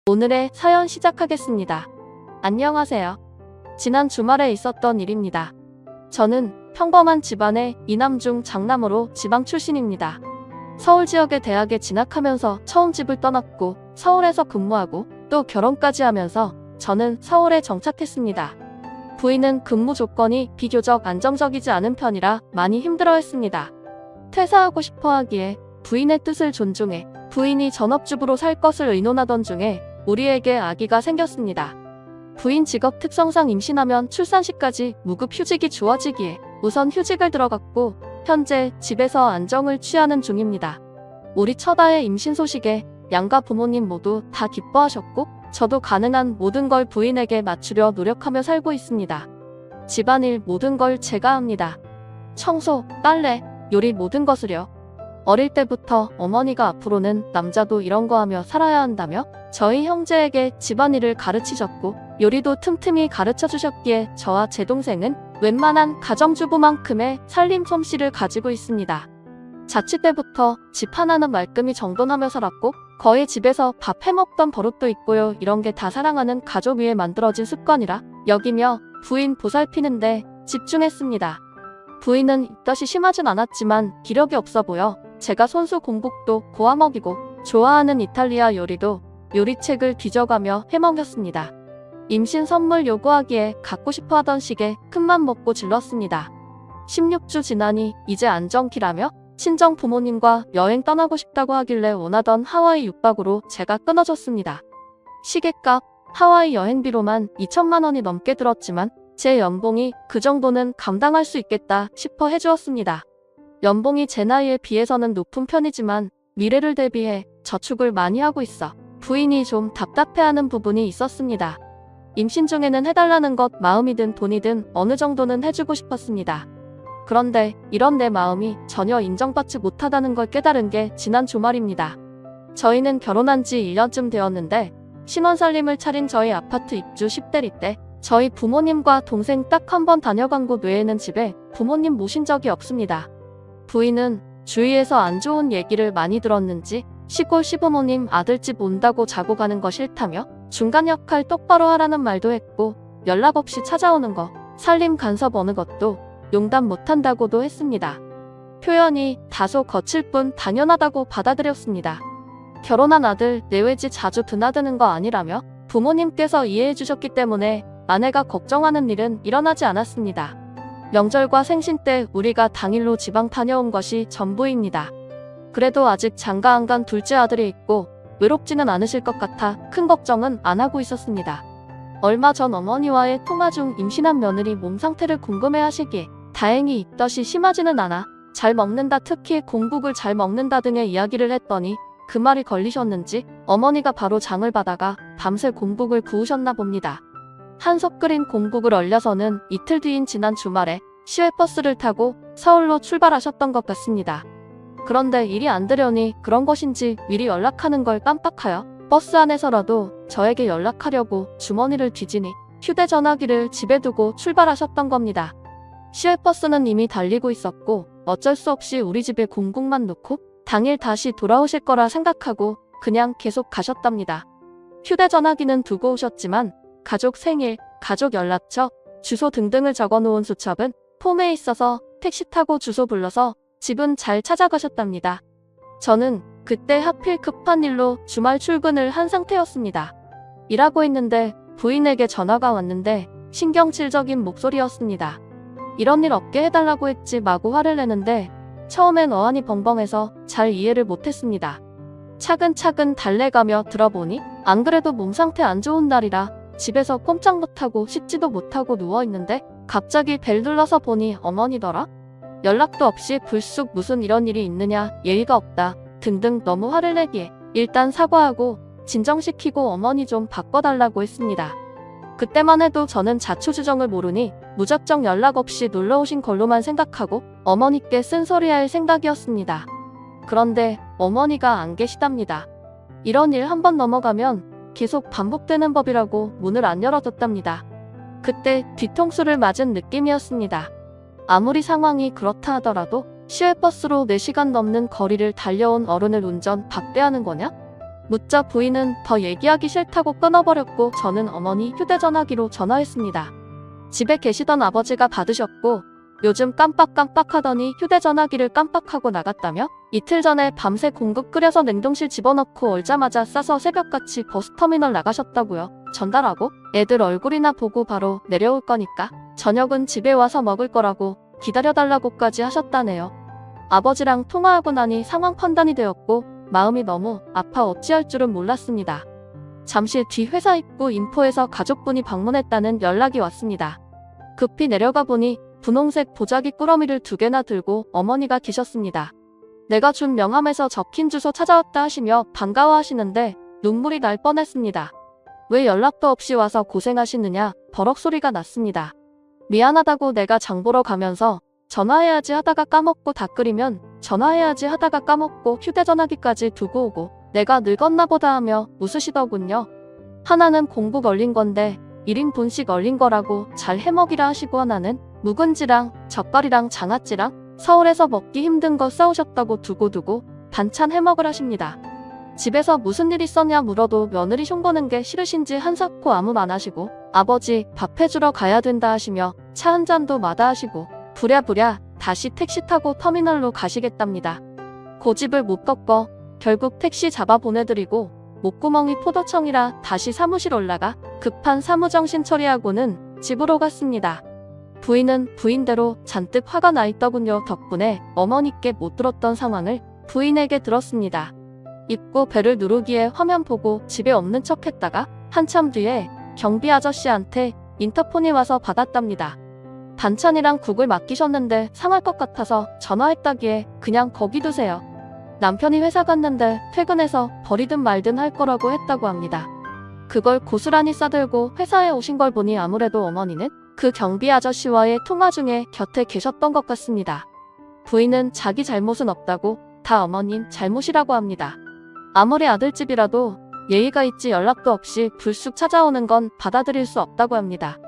오늘의 사연 시작하겠습니다. 안녕하세요. 지난 주말에 있었던 일입니다. 저는 평범한 집안의 이남중 장남으로 지방 출신입니다. 서울 지역의 대학에 진학하면서 처음 집을 떠났고 서울에서 근무하고 또 결혼까지 하면서 저는 서울에 정착했습니다. 부인은 근무 조건이 비교적 안정적이지 않은 편이라 많이 힘들어했습니다. 퇴사하고 싶어 하기에 부인의 뜻을 존중해 부인이 전업주부로 살 것을 의논하던 중에 우리에게 아기가 생겼습니다. 부인 직업 특성상 임신하면 출산시까지 무급 휴직이 주어지기에 우선 휴직을 들어갔고 현재 집에서 안정을 취하는 중입니다. 우리 첫아의 임신 소식에 양가 부모님 모두 다 기뻐하셨고 저도 가능한 모든 걸 부인에게 맞추려 노력하며 살고 있습니다. 집안일 모든 걸 제가 합니다. 청소, 빨래, 요리 모든 것을요. 어릴 때부터 어머니가 앞으로는 남자도 이런 거 하며 살아야 한다며 저희 형제에게 집안일을 가르치셨고 요리도 틈틈이 가르쳐 주셨기에 저와 제 동생은 웬만한 가정주부만큼의 살림 솜씨를 가지고 있습니다. 자취 때부터 집 하나는 말끔히 정돈하며 살았고 거의 집에서 밥 해먹던 버릇도 있고요. 이런 게 다 사랑하는 가족 위에 만들어진 습관이라 여기며 부인 보살피는데 집중했습니다. 부인은 입덧이 심하진 않았지만 기력이 없어 보여 제가 손수 공복도 고아먹이고 좋아하는 이탈리아 요리도 요리책을 뒤져가며 해먹였습니다. 임신 선물 요구하기에 갖고 싶어 하던 시계 큰맘 먹고 질렀습니다. 16주 지나니 이제 안정기라며 친정 부모님과 여행 떠나고 싶다고 하길래 원하던 하와이 6박으로 제가 끊어줬습니다. 시계값, 하와이 여행비로만 2천만 원이 넘게 들었지만 제 연봉이 그 정도는 감당할 수 있겠다 싶어 해주었습니다. 연봉이 제 나이에 비해서는 높은 편이지만 미래를 대비해 저축을 많이 하고 있어 부인이 좀 답답해하는 부분이 있었습니다. 임신 중에는 해달라는 것 마음이든 돈이든 어느 정도는 해주고 싶었습니다. 그런데 이런 내 마음이 전혀 인정받지 못하다는 걸 깨달은 게 지난 주말입니다. 저희는 결혼한 지 1년쯤 되었는데 신혼살림을 차린 저희 아파트 입주 10대리 때 저희 부모님과 동생 딱 한 번 다녀간 곳 외에는 집에 부모님 모신 적이 없습니다. 부인은 주위에서 안 좋은 얘기를 많이 들었는지 시골 시부모님 아들집 온다고 자고 가는 거 싫다며 중간 역할 똑바로 하라는 말도 했고 연락 없이 찾아오는 거, 살림 간섭 어느 것도 용납 못한다고도 했습니다. 표현이 다소 거칠 뿐 당연하다고 받아들였습니다. 결혼한 아들 내외지 자주 드나드는 거 아니라며 부모님께서 이해해 주셨기 때문에 아내가 걱정하는 일은 일어나지 않았습니다. 명절과 생신 때 우리가 당일로 지방 다녀온 것이 전부입니다. 그래도 아직 장가 안 간 둘째 아들이 있고 외롭지는 않으실 것 같아 큰 걱정은 안 하고 있었습니다. 얼마 전 어머니와의 통화 중 임신한 며느리 몸 상태를 궁금해 하시기에 다행히 입덧이 심하지는 않아 잘 먹는다, 특히 공국을 잘 먹는다 등의 이야기를 했더니 그 말이 걸리셨는지 어머니가 바로 장을 받아가 밤새 공국을 구우셨나 봅니다. 한솥 끓인 공국을 얼려서는 이틀 뒤인 지난 주말에 시외버스를 타고 서울로 출발하셨던 것 같습니다. 그런데 일이 안 되려니 그런 것인지 미리 연락하는 걸 깜빡하여 버스 안에서라도 저에게 연락하려고 주머니를 뒤지니 휴대전화기를 집에 두고 출발하셨던 겁니다. 시외버스는 이미 달리고 있었고 어쩔 수 없이 우리 집에 공국만 놓고 당일 다시 돌아오실 거라 생각하고 그냥 계속 가셨답니다. 휴대전화기는 두고 오셨지만 가족 생일, 가족 연락처, 주소 등등을 적어놓은 수첩은 폼에 있어서 택시 타고 주소 불러서 집은 잘 찾아가셨답니다. 저는 그때 하필 급한 일로 주말 출근을 한 상태였습니다. 일하고 있는데 부인에게 전화가 왔는데 신경질적인 목소리였습니다. 이런 일 없게 해달라고 했지 마구 화를 내는데 처음엔 어안이 벙벙해서 잘 이해를 못했습니다. 차근차근 달래가며 들어보니 안 그래도 몸 상태 안 좋은 날이라 집에서 꼼짝 못하고 씻지도 못하고 누워있는데 갑자기 벨 눌러서 보니 어머니더라? 연락도 없이 불쑥 무슨 이런 일이 있느냐, 예의가 없다 등등 너무 화를 내기에 일단 사과하고 진정시키고 어머니 좀 바꿔달라고 했습니다. 그때만 해도 저는 자초지종을 모르니 무작정 연락 없이 놀러오신 걸로만 생각하고 어머니께 쓴소리할 생각이었습니다. 그런데 어머니가 안 계시답니다. 이런 일 한 번 넘어가면 계속 반복되는 법이라고 문을 안 열어줬답니다. 그때 뒤통수를 맞은 느낌이었습니다. 아무리 상황이 그렇다 하더라도 시외버스로 4시간 넘는 거리를 달려온 어른을 운전 박대하는 거냐? 묻자 부인은 더 얘기하기 싫다고 끊어버렸고 저는 어머니 휴대전화기로 전화했습니다. 집에 계시던 아버지가 받으셨고 요즘 깜빡깜빡하더니 휴대전화기를 깜빡하고 나갔다며 이틀 전에 밤새 공국 끓여서 냉동실 집어넣고 얼자마자 싸서 새벽같이 버스터미널 나가셨다고요. 전달하고 애들 얼굴이나 보고 바로 내려올 거니까 저녁은 집에 와서 먹을 거라고 기다려달라고까지 하셨다네요. 아버지랑 통화하고 나니 상황 판단이 되었고 마음이 너무 아파 어찌할 줄은 몰랐습니다. 잠시 뒤 회사 입구 인포에서 가족분이 방문했다는 연락이 왔습니다. 급히 내려가 보니 분홍색 보자기 꾸러미를 2개나 들고 어머니가 계셨습니다. 내가 준 명함에서 적힌 주소 찾아왔다 하시며 반가워하시는데 눈물이 날 뻔했습니다. 왜 연락도 없이 와서 고생하시느냐 버럭 소리가 났습니다. 미안하다고 내가 장 보러 가면서 전화해야지 하다가 까먹고 다 끓이면 전화해야지 하다가 까먹고 휴대전화기까지 두고 오고 내가 늙었나 보다 하며 웃으시더군요. 하나는 공부 걸린 건데 1인분씩 얼린 거라고 잘 해먹이라 하시고 하나는 묵은지랑 젓갈이랑 장아찌랑 서울에서 먹기 힘든 거 싸우셨다고 두고두고 반찬 해먹으라십니다. 집에서 무슨 일 있었냐 물어도 며느리 흉보는 게 싫으신지 한사코 아무 안 하시고 아버지 밥 해주러 가야 된다 하시며 차 한 잔도 마다하시고 부랴부랴 다시 택시 타고 터미널로 가시겠답니다. 고집을 못 꺾어 결국 택시 잡아 보내드리고 목구멍이 포도청이라 다시 사무실 올라가 급한 사무정신 처리하고는 집으로 갔습니다. 부인은 부인대로 잔뜩 화가 나 있더군요. 덕분에 어머니께 못 들었던 상황을 부인에게 들었습니다. 입고 배를 누르기에 화면 보고 집에 없는 척 했다가 한참 뒤에 경비 아저씨한테 인터폰이 와서 받았답니다. 반찬이랑 국을 맡기셨는데 상할 것 같아서 전화했다기에 그냥 거기 두세요. 남편이 회사 갔는데 퇴근해서 버리든 말든 할 거라고 했다고 합니다. 그걸 고스란히 싸들고 회사에 오신 걸 보니 아무래도 어머니는 그 경비 아저씨와의 통화 중에 곁에 계셨던 것 같습니다. 부인은 자기 잘못은 없다고 다 어머님 잘못이라고 합니다. 아무리 아들집이라도 예의가 있지 연락도 없이 불쑥 찾아오는 건 받아들일 수 없다고 합니다.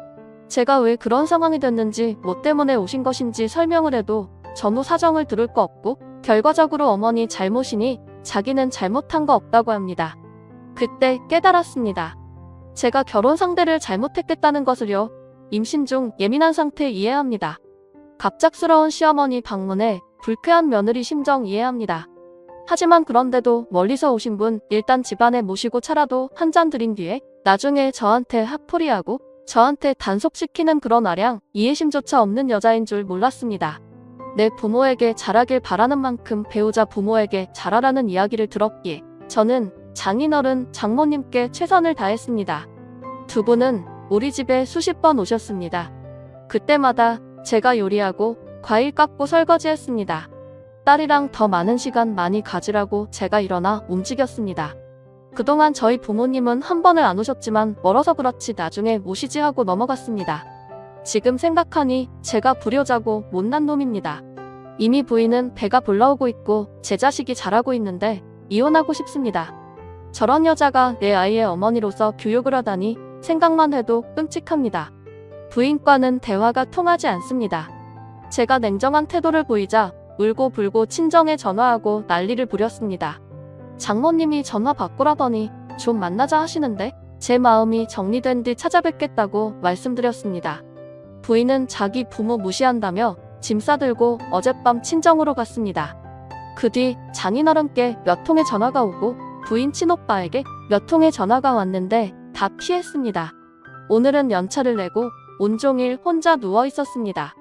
제가 왜 그런 상황이 됐는지 뭐 때문에 오신 것인지 설명을 해도 전후 사정을 들을 거 없고 결과적으로 어머니 잘못이니 자기는 잘못한 거 없다고 합니다. 그때 깨달았습니다. 제가 결혼 상대를 잘못했겠다는 것을요. 임신 중 예민한 상태 이해합니다. 갑작스러운 시어머니 방문에 불쾌한 며느리 심정 이해합니다. 하지만 그런데도 멀리서 오신 분 일단 집안에 모시고 차라도 한 잔 드린 뒤에 나중에 저한테 핫포리하고 저한테 단속시키는 그런 아량 이해심조차 없는 여자인 줄 몰랐습니다. 내 부모에게 잘하길 바라는 만큼 배우자 부모에게 잘하라는 이야기를 들었기에 저는 장인어른 장모님께 최선을 다했습니다. 두 분은 우리 집에 수십 번 오셨습니다. 그때마다 제가 요리하고 과일 깎고 설거지했습니다. 딸이랑 더 많은 시간 많이 가지라고 제가 일어나 움직였습니다. 그동안 저희 부모님은 한 번을 안 오셨지만 멀어서 그렇지 나중에 모시지 하고 넘어갔습니다. 지금 생각하니 제가 불효자고 못난 놈입니다. 이미 부인은 배가 불러오고 있고 제 자식이 자라고 있는데 이혼하고 싶습니다. 저런 여자가 내 아이의 어머니로서 교육을 하다니 생각만 해도 끔찍합니다. 부인과는 대화가 통하지 않습니다. 제가 냉정한 태도를 보이자 울고불고 친정에 전화하고 난리를 부렸습니다. 장모님이 전화 바꾸라더니 좀 만나자 하시는데 제 마음이 정리된 뒤 찾아뵙겠다고 말씀드렸습니다. 부인은 자기 부모 무시한다며 짐 싸들고 어젯밤 친정으로 갔습니다. 그 뒤 장인어른께 몇 통의 전화가 오고 부인 친오빠에게 몇 통의 전화가 왔는데 다 피했습니다. 오늘은 연차를 내고 온종일 혼자 누워 있었습니다.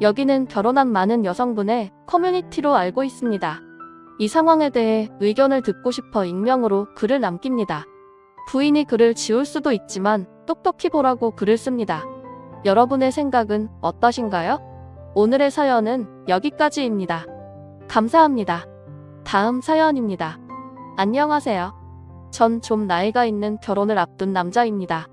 여기는 결혼한 많은 여성분의 커뮤니티로 알고 있습니다. 이 상황에 대해 의견을 듣고 싶어 익명으로 글을 남깁니다. 부인이 글을 지울 수도 있지만 똑똑히 보라고 글을 씁니다. 여러분의 생각은 어떠신가요? 오늘의 사연은 여기까지입니다. 감사합니다. 다음 사연입니다. 안녕하세요. 전 좀 나이가 있는 결혼을 앞둔 남자입니다.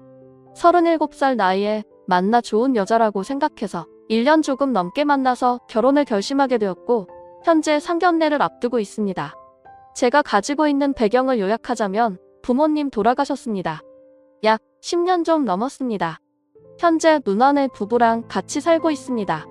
37살 나이에 만나 좋은 여자라고 생각해서 1년 조금 넘게 만나서 결혼을 결심하게 되었고 현재 상견례를 앞두고 있습니다. 제가 가지고 있는 배경을 요약하자면 부모님 돌아가셨습니다. 약 10년 좀 넘었습니다. 현재 누나네 부부랑 같이 살고 있습니다.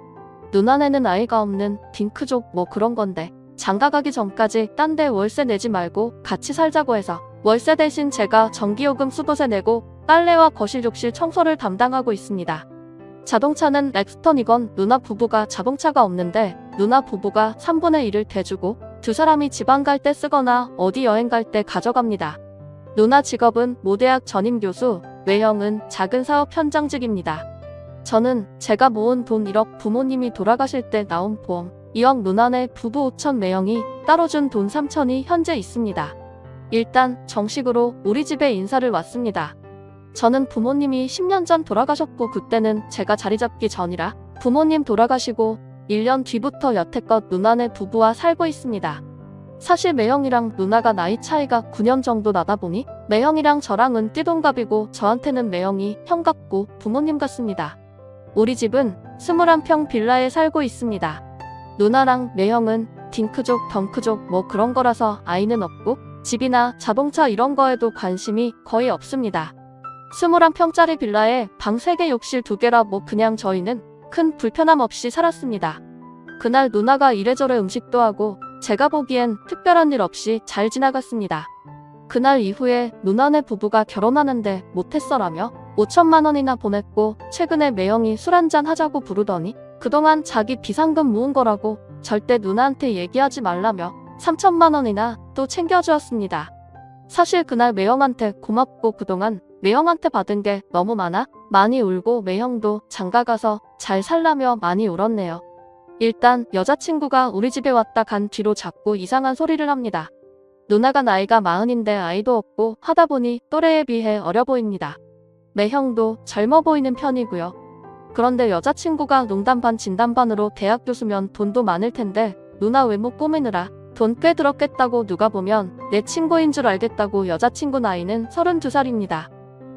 누나네는 아이가 없는 딩크족 뭐 그런 건데 장가 가기 전까지 딴 데 월세 내지 말고 같이 살자고 해서 월세 대신 제가 전기요금 수도세 내고 빨래와 거실 욕실 청소를 담당하고 있습니다. 자동차는 렉스턴이건 누나 부부가 자동차가 없는데 누나 부부가 3분의 1을 대주고 두 사람이 지방 갈 때 쓰거나 어디 여행 갈 때 가져갑니다. 누나 직업은 모대학 전임교수, 외형은 작은 사업 현장직입니다. 저는 제가 모은 돈 1억, 부모님이 돌아가실 때 나온 보험 2억, 누나네 부부 5천, 매형이 따로 준 돈 3천이 현재 있습니다. 일단 정식으로 우리 집에 인사를 왔습니다. 저는 부모님이 10년 전 돌아가셨고 그때는 제가 자리 잡기 전이라 부모님 돌아가시고 1년 뒤부터 여태껏 누나네 부부와 살고 있습니다. 사실 매형이랑 누나가 나이 차이가 9년 정도 나다 보니 매형이랑 저랑은 띠동갑이고 저한테는 매형이 형 같고 부모님 같습니다. 우리 집은 21평 빌라에 살고 있습니다. 누나랑 매형은 딩크족, 덩크족 뭐 그런 거라서 아이는 없고 집이나 자동차 이런 거에도 관심이 거의 없습니다. 21평짜리 빌라에 방 3개, 욕실 2개라 뭐 그냥 저희는 큰 불편함 없이 살았습니다. 그날 누나가 이래저래 음식도 하고 제가 보기엔 특별한 일 없이 잘 지나갔습니다. 그날 이후에 누나네 부부가 결혼하는데 못했어라며 5천만 원이나 보냈고 최근에 매형이 술 한잔 하자고 부르더니 그동안 자기 비상금 모은 거라고 절대 누나한테 얘기하지 말라며 3천만 원이나 또 챙겨주었습니다. 사실 그날 매형한테 고맙고 그동안 매형한테 받은 게 너무 많이 울고 매형도 장가가서 잘 살라며 많이 울었네요. 일단 여자친구가 우리 집에 왔다 간 뒤로 자꾸 이상한 소리를 합니다. 누나가 나이가 40인데 아이도 없고 하다 보니 또래에 비해 어려 보입니다. 매형도 젊어 보이는 편이고요. 그런데 여자친구가 농담 반 진담 반으로 대학 교수면 돈도 많을 텐데 누나 외모 꾸미느라 돈 꽤 들었겠다고 누가 보면 내 친구인 줄 알겠다고. 여자친구 나이는 32살입니다.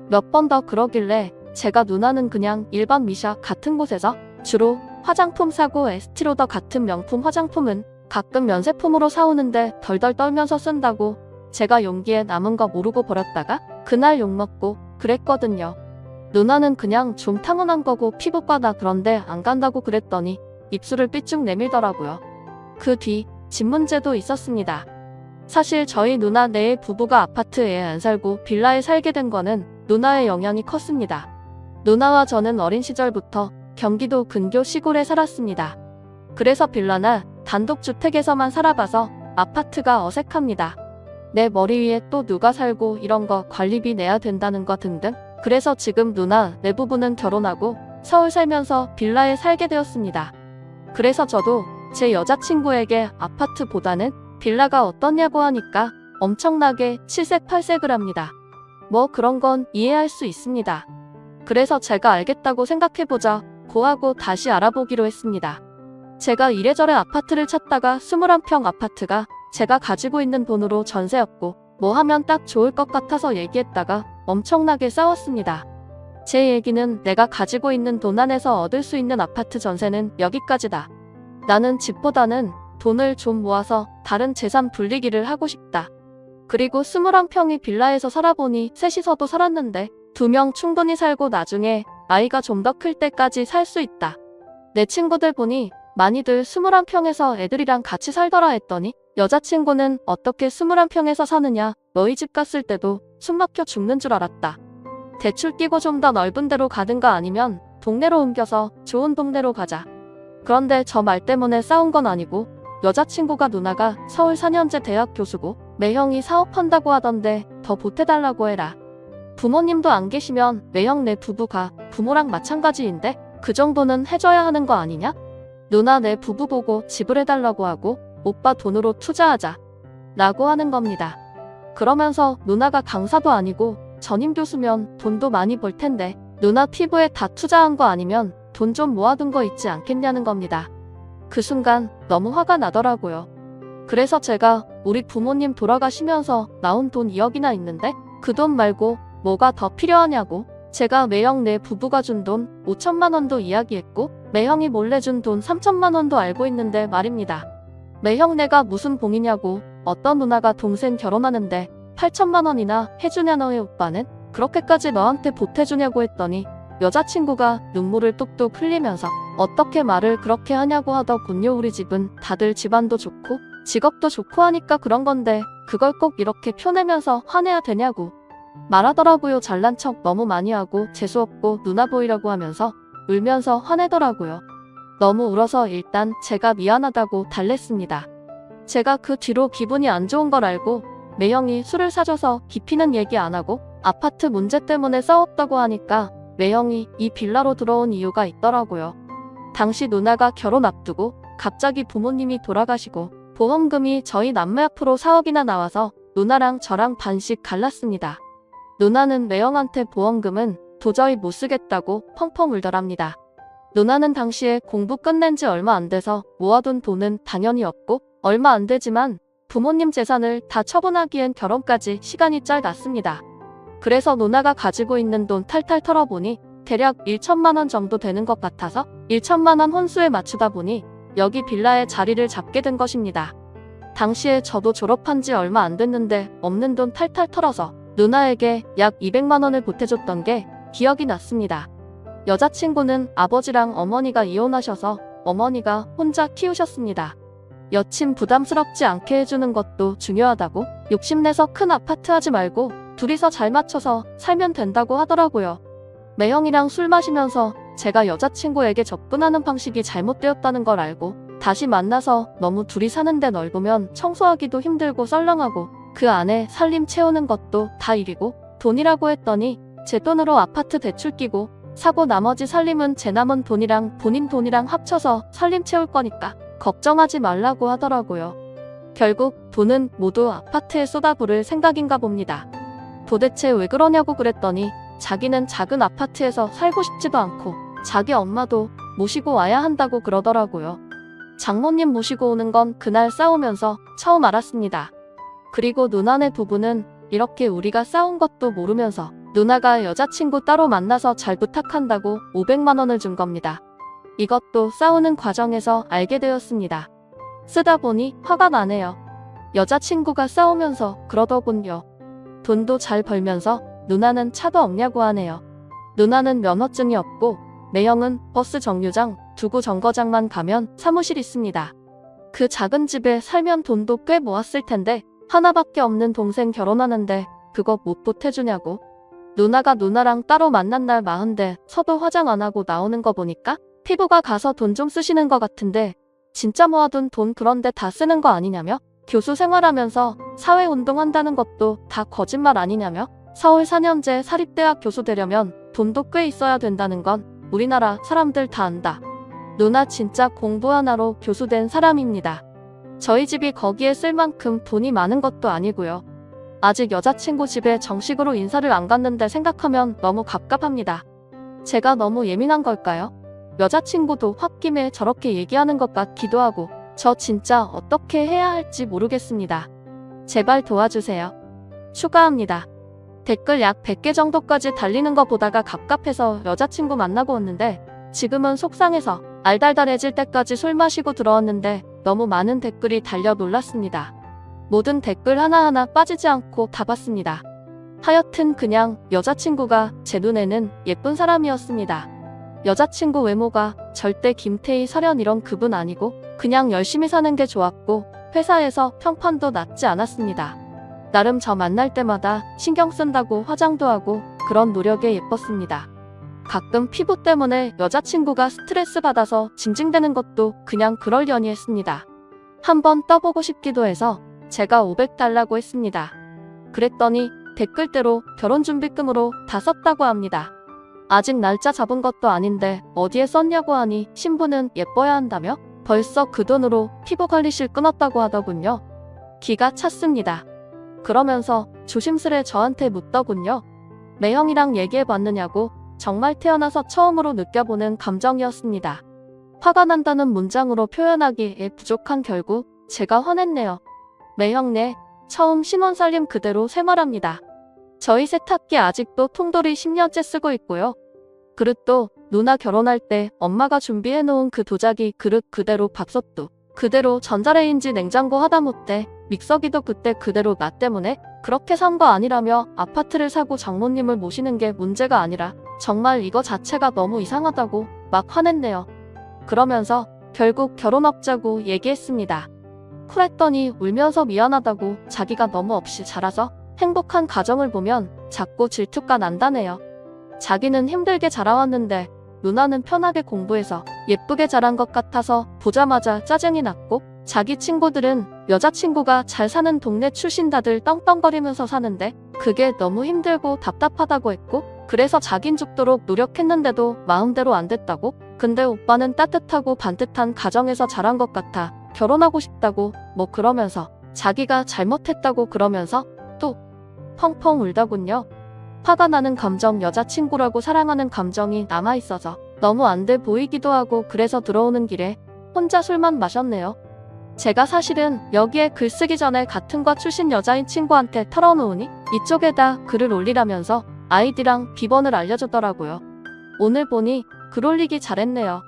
몇 번 더 그러길래 제가 누나는 그냥 일반 미샤 같은 곳에서 주로 화장품 사고 에스티로더 같은 명품 화장품은 가끔 면세품으로 사오는데 덜덜 떨면서 쓴다고 제가 용기에 남은 거 모르고 버렸다가 그날 욕먹고 그랬거든요. 누나는 그냥 좀 타고난 거고 피부과다 그런데 안 간다고 그랬더니 입술을 삐쭉 내밀더라고요. 그 뒤 집 문제도 있었습니다. 사실 저희 누나 네 부부가 아파트에 안 살고 빌라에 살게 된 거는 누나의 영향이 컸습니다. 누나와 저는 어린 시절부터 경기도 근교 시골에 살았습니다. 그래서 빌라나 단독주택에서만 살아봐서 아파트가 어색합니다. 내 머리 위에 또 누가 살고 이런 거 관리비 내야 된다는 거 등등. 그래서 지금 누나 네 부부는 결혼하고 서울 살면서 빌라에 살게 되었습니다. 그래서 저도 제 여자친구에게 아파트보다는 빌라가 어떠냐고 하니까 엄청나게 7색 8색을 합니다. 뭐 그런 건 이해할 수 있습니다. 그래서 제가 알겠다고 생각해보자 고하고 다시 알아보기로 했습니다. 제가 이래저래 아파트를 찾다가 21평 아파트가 제가 가지고 있는 돈으로 전세였고 뭐 하면 딱 좋을 것 같아서 얘기했다가 엄청나게 싸웠습니다. 제 얘기는 내가 가지고 있는 돈 안에서 얻을 수 있는 아파트 전세는 여기까지다. 나는 집보다는 돈을 좀 모아서 다른 재산 불리기를 하고 싶다. 그리고 21평이 빌라에서 살아보니 셋이서도 살았는데 2명 충분히 살고 나중에 아이가 좀 더 클 때까지 살 수 있다. 내 친구들 보니 많이들 21평에서 애들이랑 같이 살더라 했더니 여자친구는 어떻게 21평에서 사느냐, 너희 집 갔을 때도 숨 막혀 죽는 줄 알았다. 대출 끼고 좀 더 넓은 데로 가든가 아니면 동네로 옮겨서 좋은 동네로 가자. 그런데 저 말 때문에 싸운 건 아니고 여자친구가 누나가 서울 4년제 대학 교수고 매형이 사업한다고 하던데 더 보태달라고 해라. 부모님도 안 계시면 매형 내 부부가 부모랑 마찬가지인데 그 정도는 해줘야 하는 거 아니냐? 누나 내 부부 보고 집을 해달라고 하고 오빠 돈으로 투자하자 라고 하는 겁니다. 그러면서 누나가 강사도 아니고 전임 교수면 돈도 많이 벌 텐데 누나 피부에 다 투자한 거 아니면 돈 좀 모아둔 거 있지 않겠냐는 겁니다. 그 순간 너무 화가 나더라고요. 그래서 제가 우리 부모님 돌아가시면서 나온 돈 2억이나 있는데 그 돈 말고 뭐가 더 필요하냐고 제가 매형 내 부부가 준 돈 5천만 원도 이야기했고 매형이 몰래 준 돈 3천만 원도 알고 있는데 말입니다. 매형 내가 무슨 봉이냐고 어떤 누나가 동생 결혼하는데 8천만 원이나 해주냐 너의 오빠는 그렇게까지 너한테 보태주냐고 했더니 여자친구가 눈물을 뚝뚝 흘리면서 어떻게 말을 그렇게 하냐고 하더군요. 우리 집은 다들 집안도 좋고 직업도 좋고 하니까 그런 건데 그걸 꼭 이렇게 펴내면서 화내야 되냐고 말하더라고요. 잘난 척 너무 많이 하고 재수없고 누나 보이려고 하면서 울면서 화내더라고요. 너무 울어서 일단 제가 미안하다고 달랬습니다. 제가 그 뒤로 기분이 안 좋은 걸 알고 매형이 술을 사줘서 깊이는 얘기 안 하고 아파트 문제 때문에 싸웠다고 하니까 매형이 이 빌라로 들어온 이유가 있더라고요. 당시 누나가 결혼 앞두고 갑자기 부모님이 돌아가시고 보험금이 저희 남매 앞으로 4억이나 나와서 누나랑 저랑 반씩 갈랐습니다. 누나는 매형한테 보험금은 도저히 못 쓰겠다고 펑펑 울더랍니다. 누나는 당시에 공부 끝낸 지 얼마 안 돼서 모아둔 돈은 당연히 없고 얼마 안 되지만 부모님 재산을 다 처분하기엔 결혼까지 시간이 짧았습니다. 그래서 누나가 가지고 있는 돈 탈탈 털어보니 대략 1천만 원 정도 되는 것 같아서 1천만 원 혼수에 맞추다 보니 여기 빌라에 자리를 잡게 된 것입니다. 당시에 저도 졸업한 지 얼마 안 됐는데 없는 돈 탈탈 털어서 누나에게 약 200만 원을 보태줬던 게 기억이 났습니다. 여자친구는 아버지랑 어머니가 이혼하셔서 어머니가 혼자 키우셨습니다. 여친 부담스럽지 않게 해주는 것도 중요하다고 욕심내서 큰 아파트 하지 말고 둘이서 잘 맞춰서 살면 된다고 하더라고요. 매형이랑 술 마시면서 제가 여자친구에게 접근하는 방식이 잘못되었다는 걸 알고 다시 만나서 너무 둘이 사는데 넓으면 청소하기도 힘들고 썰렁하고 그 안에 살림 채우는 것도 다 일이고 돈이라고 했더니 제 돈으로 아파트 대출 끼고 사고 나머지 살림은 제 남은 돈이랑 본인 돈이랑 합쳐서 살림 채울 거니까 걱정하지 말라고 하더라고요. 결국 돈은 모두 아파트에 쏟아부을 생각인가 봅니다. 도대체 왜 그러냐고 그랬더니 자기는 작은 아파트에서 살고 싶지도 않고 자기 엄마도 모시고 와야 한다고 그러더라고요. 장모님 모시고 오는 건 그날 싸우면서 처음 알았습니다. 그리고 누나네 부부는 이렇게 우리가 싸운 것도 모르면서 누나가 여자친구 따로 만나서 잘 부탁한다고 500만 원을 준 겁니다. 이것도 싸우는 과정에서 알게 되었습니다. 쓰다 보니 화가 나네요. 여자친구가 싸우면서 그러더군요. 돈도 잘 벌면서 누나는 차도 없냐고 하네요. 누나는 면허증이 없고 매형은 버스 정류장, 두구 정거장만 가면 사무실 있습니다. 그 작은 집에 살면 돈도 꽤 모았을 텐데 하나밖에 없는 동생 결혼하는데 그거 못 보태주냐고. 누나가 누나랑 따로 만난 날 마흔대 서도 화장 안 하고 나오는 거 보니까 피부가 가서 돈 좀 쓰시는 것 같은데 진짜 모아둔 돈 그런데 다 쓰는 거 아니냐며? 교수 생활하면서 사회운동 한다는 것도 다 거짓말 아니냐며? 서울 4년제 사립대학 교수 되려면 돈도 꽤 있어야 된다는 건 우리나라 사람들 다 안다. 누나 진짜 공부 하나로 교수 된 사람입니다. 저희 집이 거기에 쓸 만큼 돈이 많은 것도 아니고요. 아직 여자친구 집에 정식으로 인사를 안 갔는데 생각하면 너무 갑갑합니다. 제가 너무 예민한 걸까요? 여자친구도 홧김에 저렇게 얘기하는 것 같기도 하고 저 진짜 어떻게 해야 할지 모르겠습니다. 제발 도와주세요. 추가합니다. 댓글 약 100개 정도까지 달리는 거 보다가 갑갑해서 여자친구 만나고 왔는데 지금은 속상해서 알달달해질 때까지 술 마시고 들어왔는데 너무 많은 댓글이 달려 놀랐습니다. 모든 댓글 하나하나 빠지지 않고 다 봤습니다. 하여튼 그냥 여자친구가 제 눈에는 예쁜 사람이었습니다. 여자친구 외모가 절대 김태희, 설현 이런 급은 아니고 그냥 열심히 사는 게 좋았고 회사에서 평판도 낮지 않았습니다. 나름 저 만날 때마다 신경 쓴다고 화장도 하고 그런 노력에 예뻤습니다. 가끔 피부 때문에 여자친구가 스트레스 받아서 징징대는 것도 그냥 그러려니 했습니다. 한번 떠보고 싶기도 해서 제가 500 달라고 했습니다. 그랬더니 댓글대로 결혼준비금으로 다 썼다고 합니다. 아직 날짜 잡은 것도 아닌데 어디에 썼냐고 하니 신부는 예뻐야 한다며 벌써 그 돈으로 피부관리실 끊었다고 하더군요. 기가 찼습니다. 그러면서 조심스레 저한테 묻더군요. 매형이랑 얘기해봤느냐고. 정말 태어나서 처음으로 느껴보는 감정이었습니다. 화가 난다는 문장으로 표현하기에 부족한 결국 제가 화냈네요. 매형네, 처음 신혼살림 그대로 생활합니다. 저희 세탁기 아직도 통돌이 10년째 쓰고 있고요. 그릇도 누나 결혼할 때 엄마가 준비해놓은 그 도자기 그릇 그대로 밥솥도 그대로 전자레인지 냉장고 하다못해 믹서기도 그때 그대로 나 때문에 그렇게 산 거 아니라며 아파트를 사고 장모님을 모시는 게 문제가 아니라 정말 이거 자체가 너무 이상하다고 막 화냈네요. 그러면서 결국 결혼업자고 얘기했습니다. 쿨했더니 울면서 미안하다고 자기가 너무 없이 자라서 행복한 가정을 보면 자꾸 질투가 난다네요. 자기는 힘들게 자라왔는데 누나는 편하게 공부해서 예쁘게 자란 것 같아서 보자마자 짜증이 났고, 자기 친구들은 여자친구가 잘 사는 동네 출신 다들 떵떵거리면서 사는데 그게 너무 힘들고 답답하다고 했고, 그래서 자긴 죽도록 노력했는데도 마음대로 안 됐다고. 근데 오빠는 따뜻하고 반듯한 가정에서 자란 것 같아 결혼하고 싶다고 뭐 그러면서 자기가 잘못했다고 그러면서 또 펑펑 울더군요. 화가 나는 감정, 여자친구라고 사랑하는 감정이 남아있어서 너무 안 돼 보이기도 하고, 그래서 들어오는 길에 혼자 술만 마셨네요. 제가 사실은 여기에 글 쓰기 전에 같은 과 출신 여자인 친구한테 털어놓으니 이쪽에다 글을 올리라면서 아이디랑 비번을 알려주더라고요. 오늘 보니 글 올리기 잘했네요.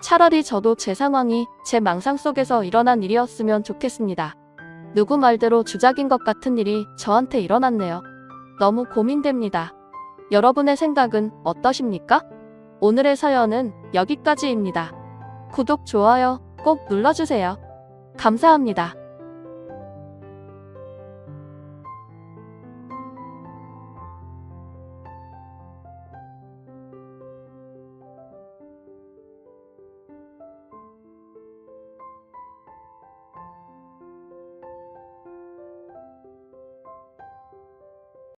차라리 저도 제 상황이 제 망상 속에서 일어난 일이었으면 좋겠습니다. 누구 말대로 주작인 것 같은 일이 저한테 일어났네요. 너무 고민됩니다. 여러분의 생각은 어떠십니까? 오늘의 사연은 여기까지입니다. 구독, 좋아요 꼭 눌러주세요. 감사합니다.